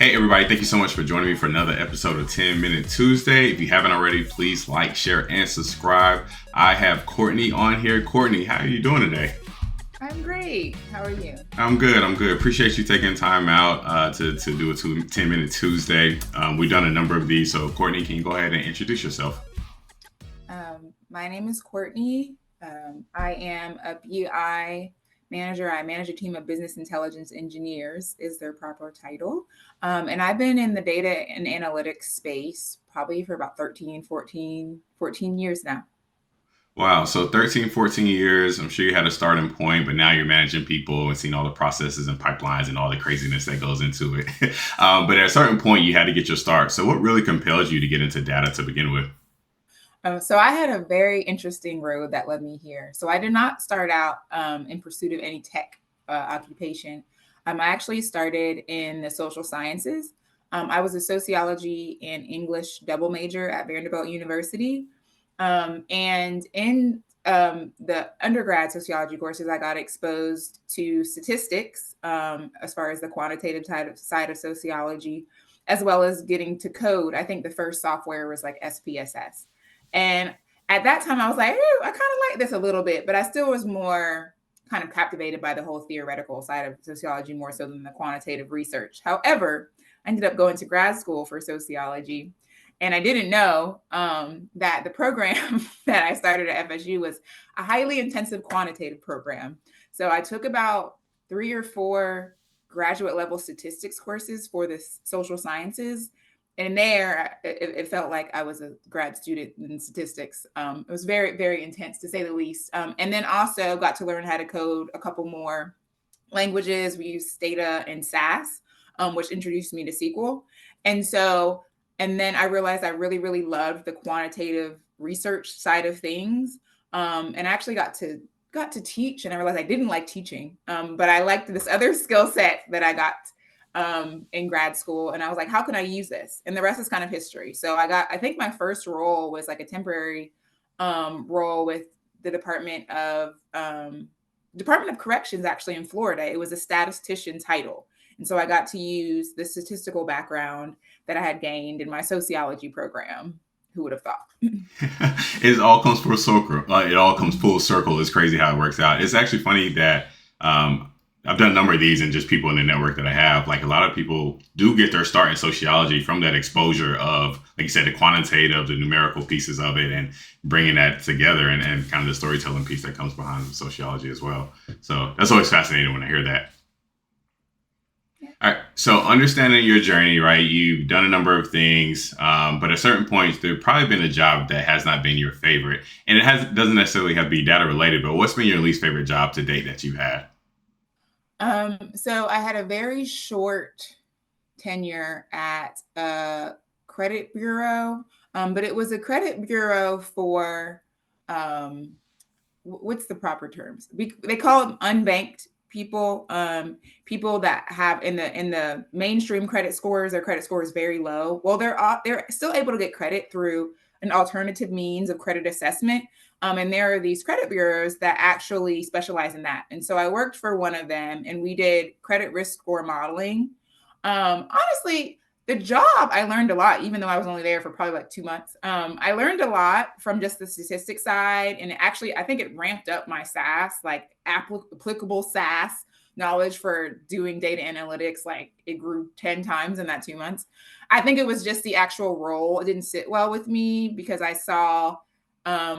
Hey everybody, thank you so much for joining me for another episode of 10 Minute Tuesday. If you haven't already, please like, share, and subscribe. I have Courtney on here. Courtney, how are you doing today? I'm great. How are you? I'm good. Appreciate you taking time out to do a 10 Minute Tuesday. We've done a number of these, so Courtney, can you go ahead and introduce yourself? My name is Courtney. I am a BI manager. I manage a team of business intelligence engineers is their proper title. And I've been in the data and analytics space probably for about 14 years now. Wow, so 13, 14 years. I'm sure you had a starting point, but now you're managing people and seeing all the processes and pipelines and all the craziness that goes into it. But at a certain point, you had to get your start. So what really compelled you to get into data to begin with? So I had a very interesting road that led me here. So I did not start out in pursuit of any tech occupation. I actually started in the social sciences. I was a sociology and English double major at Vanderbilt University. And in the undergrad sociology courses, I got exposed to statistics as far as the quantitative side of sociology, as well as getting to code. I think the first software was like SPSS. And at that time, I was like, I kind of like this a little bit, but I still was more kind of captivated by the whole theoretical side of sociology more so than the quantitative research. However, I ended up going to grad school for sociology. And I didn't know that the program that I started at FSU was a highly intensive quantitative program. So I took about 3 or 4 graduate level statistics courses for the social sciences. And there, it felt like I was a grad student in statistics. It was very, very intense, to say the least. And then also got to learn how to code a couple more languages. We used Stata and SAS, which introduced me to SQL. And then I realized I really, really loved the quantitative research side of things. And I actually got to teach, and I realized I didn't like teaching, but I liked this other skill set that I got in grad school. And I was like, how can I use this? And the rest is kind of history. So I think my first role was like a temporary role with the Department of Corrections, actually, in Florida. It was a statistician title. And so I got to use the statistical background that I had gained in my sociology program. Who would have thought? It all comes full circle. It all comes full circle. It's crazy how it works out. It's actually funny that I've done a number of these and just people in the network that I have. Like a lot of people do get their start in sociology from that exposure of, like you said, the quantitative, the numerical pieces of it, and bringing that together and kind of the storytelling piece that comes behind sociology as well. So that's always fascinating when I hear that. All right. So understanding your journey, right? You've done a number of things, but at certain points, there's probably been a job that has not been your favorite, and doesn't necessarily have to be data related. But what's been your least favorite job to date that you've had? So I had a very short tenure at a credit bureau, but it was a credit bureau for what's the proper terms? They call them unbanked people, people that have in the mainstream credit scores, their credit score is very low. Well, they're still able to get credit through an alternative means of credit assessment. And there are these credit bureaus that actually specialize in that. And so I worked for one of them, and we did credit risk score modeling. Honestly, the job, I learned a lot, even though I was only there for probably like 2 months. I learned a lot from just the statistics side. And actually, I think it ramped up my SAS, like applicable SAS knowledge for doing data analytics. Like it grew 10 times in that 2 months. I think it was just the actual role. It didn't sit well with me because I saw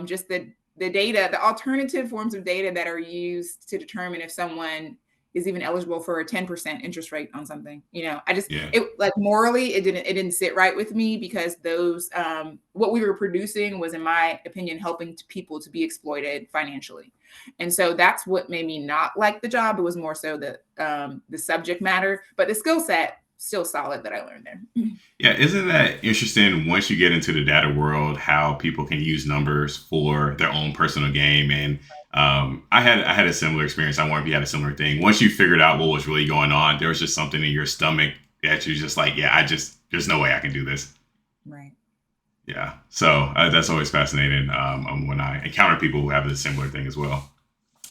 just the data, the alternative forms of data that are used to determine if someone is even eligible for a 10% interest rate on something. Yeah. It like morally, it didn't sit right with me because those, what we were producing was, in my opinion, helping people to be exploited financially. And so that's what made me not like the job. It was more so the subject matter, but the skill set still solid that I learned there. Yeah, isn't that interesting once you get into the data world, how people can use numbers for their own personal game? And I had a similar experience. I wonder if you had a similar thing. Once you figured out what was really going on, there was just something in your stomach that you're just like, yeah, there's no way I can do this. Right. Yeah. So that's always fascinating when I encounter people who have a similar thing as well.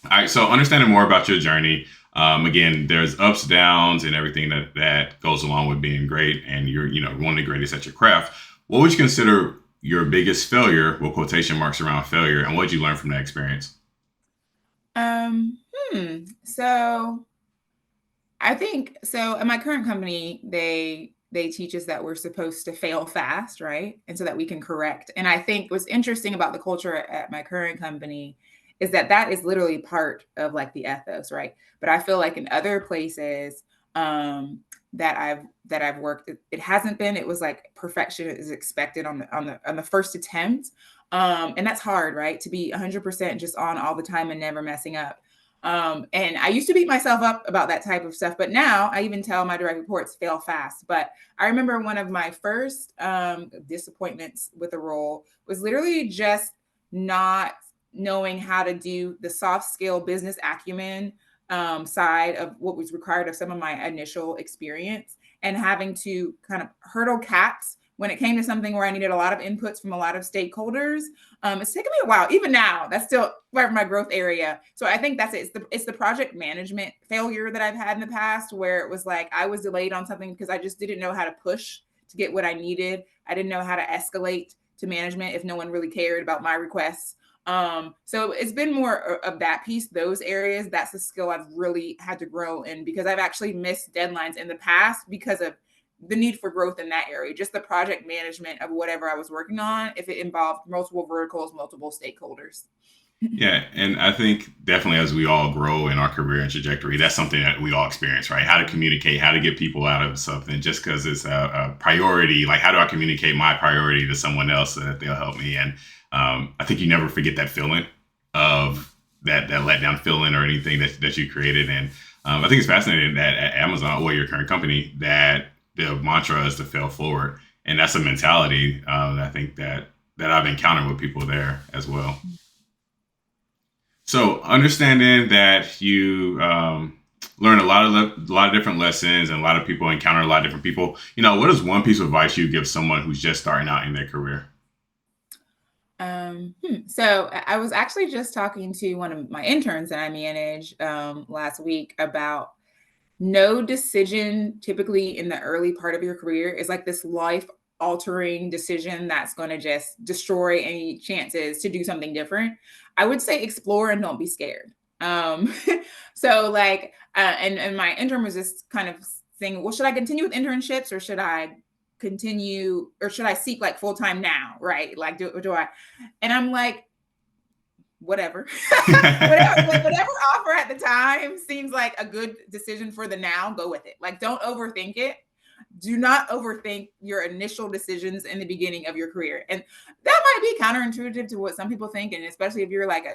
All right, so understanding more about your journey. Again, there's ups, downs, and everything that goes along with being great, and you're one of the greatest at your craft. What would you consider your biggest failure, with quotation marks around failure, and what did you learn from that experience? So I think so. At my current company, they teach us that we're supposed to fail fast, right? And so that we can correct. And I think what's interesting about the culture at my current company is that that is literally part of like the ethos, right? But I feel like in other places that I've worked, it hasn't been. It was like perfection is expected on the first attempt, and that's hard, right? To be 100% just on all the time and never messing up. And I used to beat myself up about that type of stuff, but now I even tell my direct reports fail fast. But I remember one of my first disappointments with a role was literally just not knowing how to do the soft skill business acumen side of what was required of some of my initial experience, and having to kind of hurdle caps when it came to something where I needed a lot of inputs from a lot of stakeholders. It's taken me a while. Even now, that's still part of my growth area. So I think that's it. It's the project management failure that I've had in the past, where it was like I was delayed on something because I just didn't know how to push to get what I needed. I didn't know how to escalate to management if no one really cared about my requests. So it's been more of that piece, those areas. That's a skill I've really had to grow in, because I've actually missed deadlines in the past because of the need for growth in that area, just the project management of whatever I was working on, if it involved multiple verticals, multiple stakeholders. Yeah, and I think definitely as we all grow in our career and trajectory, that's something that we all experience, right? How to communicate, how to get people out of something just because it's a priority. Like, how do I communicate my priority to someone else so that they'll help me? And I think you never forget that feeling of that letdown feeling or anything that you created. And I think it's fascinating that at Amazon or your current company, that the mantra is to fail forward, and that's a mentality I think that I've encountered with people there as well. So understanding that you learn a lot of different lessons, and a lot of people encounter a lot of different people. What is one piece of advice you give someone who's just starting out in their career? So I was actually just talking to one of my interns that I manage last week about no decision typically in the early part of your career is like this life altering decision that's going to just destroy any chances to do something different. I would say explore and don't be scared. Um, so like, and my intern was just kind of saying, well, should I continue with internships, or should I continue, or should I seek like full time now? Right? Like, do I? And I'm like, whatever. Whatever offer at the time seems like a good decision for the now, go with it. Like, don't overthink it. Do not overthink your initial decisions in the beginning of your career. And that might be counterintuitive to what some people think, and especially if you're like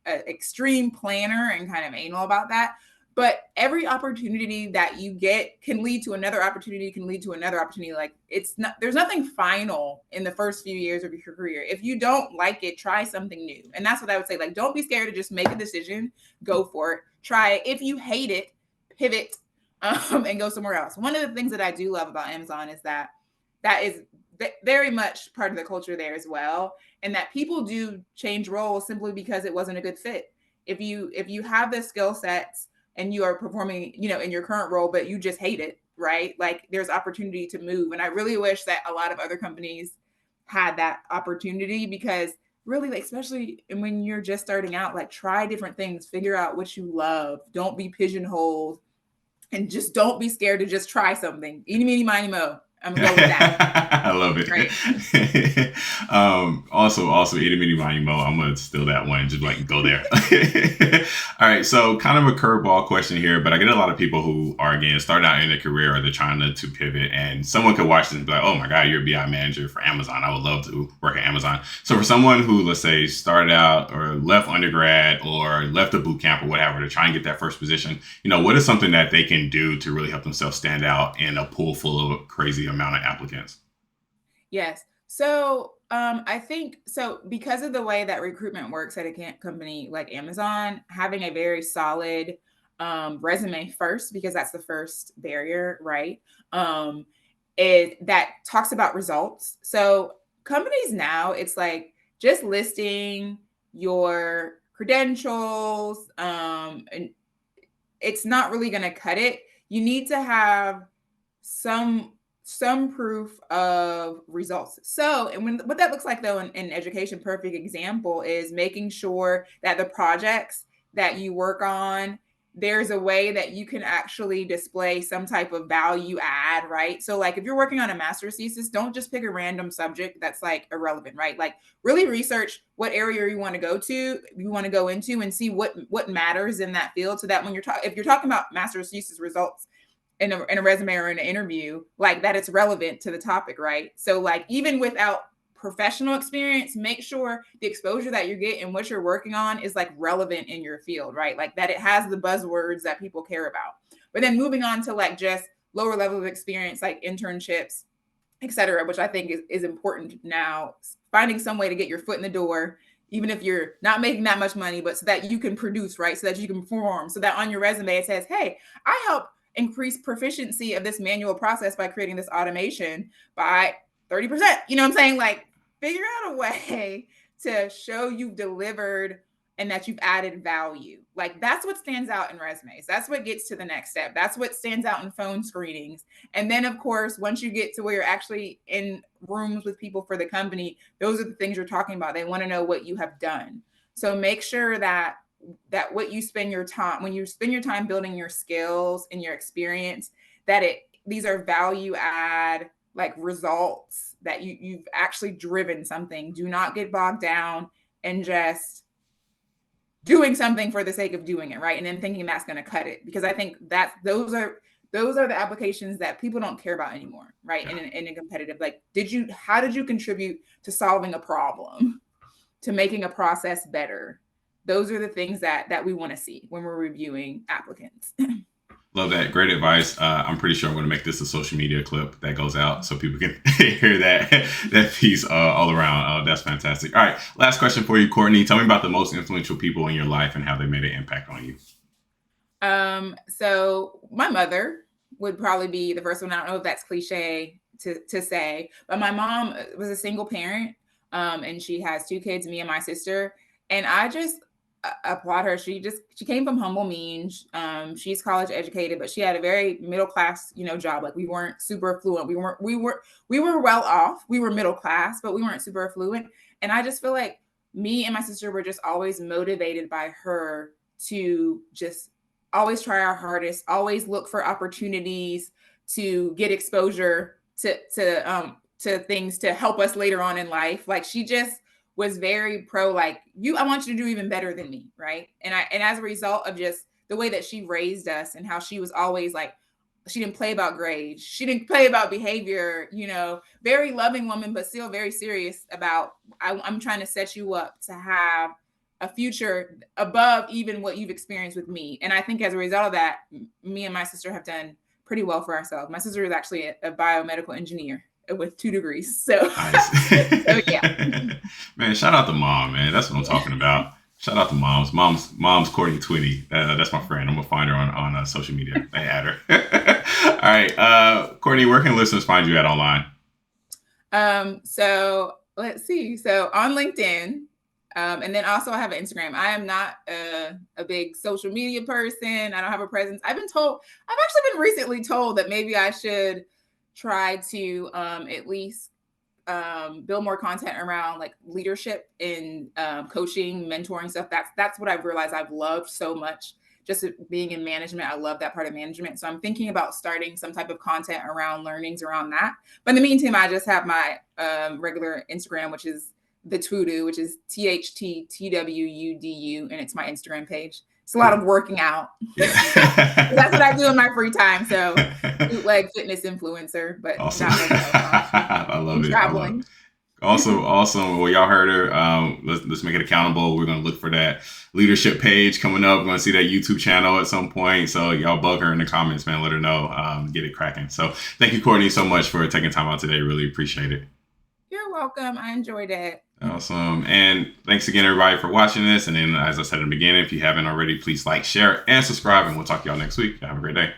a extreme planner and kind of anal about that. But every opportunity that you get can lead to another opportunity, can lead to another opportunity. Like, it's not, there's nothing final in the first few years of your career. If you don't like it, try something new. And that's what I would say. Like, don't be scared to just make a decision, go for it, try it. If you hate it, pivot and go somewhere else. One of the things that I do love about Amazon is that is very much part of the culture there as well, and that people do change roles simply because it wasn't a good fit. If you have the skill sets and you are performing, in your current role, but you just hate it, right? Like, there's opportunity to move. And I really wish that a lot of other companies had that opportunity, because really, like, especially when you're just starting out, like, try different things, figure out what you love. Don't be pigeonholed, and just don't be scared to just try something. Eeny, meeny, miny, mo. I'm gonna go with that. I love Right. it. Also, itty bitty miny mo. I'm gonna steal that one and just like go there. All right, so kind of a curveball question here, but I get a lot of people who are again starting out in their career, or they're trying to pivot, and someone could watch this and be like, "Oh my God, you're a BI manager for Amazon. I would love to work at Amazon." So for someone who, let's say, started out or left undergrad or left a boot camp or whatever to try and get that first position, what is something that they can do to really help themselves stand out in a pool full of crazy amount of applicants? Yes. So I think so, because of the way that recruitment works at a company like Amazon, having a very solid resume first, because that's the first barrier, right? That talks about results. So companies now, it's like just listing your credentials, and it's not really going to cut it. You need to have some proof of results. So, and what that looks like though in education, perfect example is making sure that the projects that you work on, there's a way that you can actually display some type of value add, right? So like if you're working on a master's thesis, don't just pick a random subject that's like irrelevant, right? Like really research what area you want to go into and see what matters in that field, so that when if you're talking about master's thesis results in a resume or in an interview, like that it's relevant to the topic, right? So like even without professional experience, make sure the exposure that you get and what you're working on is like relevant in your field, right? Like that it has the buzzwords that people care about. But then moving on to like just lower level of experience, like internships, et cetera, which I think is important now, finding some way to get your foot in the door, even if you're not making that much money, but so that you can produce, right? So that you can perform, so that on your resume it says, hey, I help increase proficiency of this manual process by creating this automation by 30%. You know what I'm saying? Like figure out a way to show you've delivered and that you've added value. Like that's what stands out in resumes. That's what gets to the next step. That's what stands out in phone screenings. And then of course, once you get to where you're actually in rooms with people for the company, those are the things you're talking about. They want to know what you have done. So make sure that what you spend your time, when you spend your time building your skills and your experience, that these are value add like results, that you've actually driven something. Do not get bogged down in just doing something for the sake of doing it, right? And then thinking that's going to cut it, because I think that those are the applications that people don't care about anymore, right? Yeah. In a competitive, like, how did you contribute to solving a problem, to making a process better? Those are the things that we want to see when we're reviewing applicants. Love that. Great advice. I'm pretty sure I'm going to make this a social media clip that goes out so people can hear that piece all around. That's fantastic. All right. Last question for you, Courtney. Tell me about the most influential people in your life and how they made an impact on you. So my mother would probably be the first one. I don't know if that's cliche to say, but my mom was a single parent, and she has 2 kids, me and my sister. And I just applaud her. She came from humble means. She's college educated, but she had a very middle class, job. Like we weren't super affluent. We were well off. We were middle class, but we weren't super affluent. And I just feel like me and my sister were just always motivated by her to just always try our hardest, always look for opportunities to get exposure to things to help us later on in life. Like she just was very pro, like, I want you to do even better than me, right? And as a result of just the way that she raised us and how she was always like, she didn't play about grades, she didn't play about behavior, very loving woman, but still very serious about, I'm trying to set you up to have a future above even what you've experienced with me. And I think as a result of that, me and my sister have done pretty well for ourselves. My sister is actually a biomedical engineer with 2 degrees. So, nice. So yeah. Man, shout out to mom, man. That's what I'm talking about. Shout out to moms. Mom's Courtney Twitty. That's my friend. I'm gonna find her on social media. I add her. All right, Courtney, where can listeners find you at online? So let's see. So on LinkedIn, and then also I have an Instagram. I am not a big social media person. I don't have a presence. I've actually been recently told that maybe I should try to at least build more content around like leadership and coaching, mentoring stuff. That's what I've realized I've loved so much. Just being in management, I love that part of management. So I'm thinking about starting some type of content around learnings around that. But in the meantime, I just have my regular Instagram, which is the Twudu, which is THTTWUDU, and it's my Instagram page. It's a lot of working out. Yeah. That's what I do in my free time. So, bootleg fitness influencer, but awesome. I love it. Traveling. Awesome. Well, y'all heard her. Let's make it accountable. We're gonna look for that leadership page coming up. We're gonna see that YouTube channel at some point. So y'all bug her in the comments, man. Let her know. Get it cracking. So thank you, Courtney, so much for taking time out today. Really appreciate it. You're welcome. I enjoyed it. Awesome. And thanks again, everybody, for watching this. And then, as I said in the beginning, if you haven't already, please like, share, and subscribe. And we'll talk to y'all next week. Have a great day.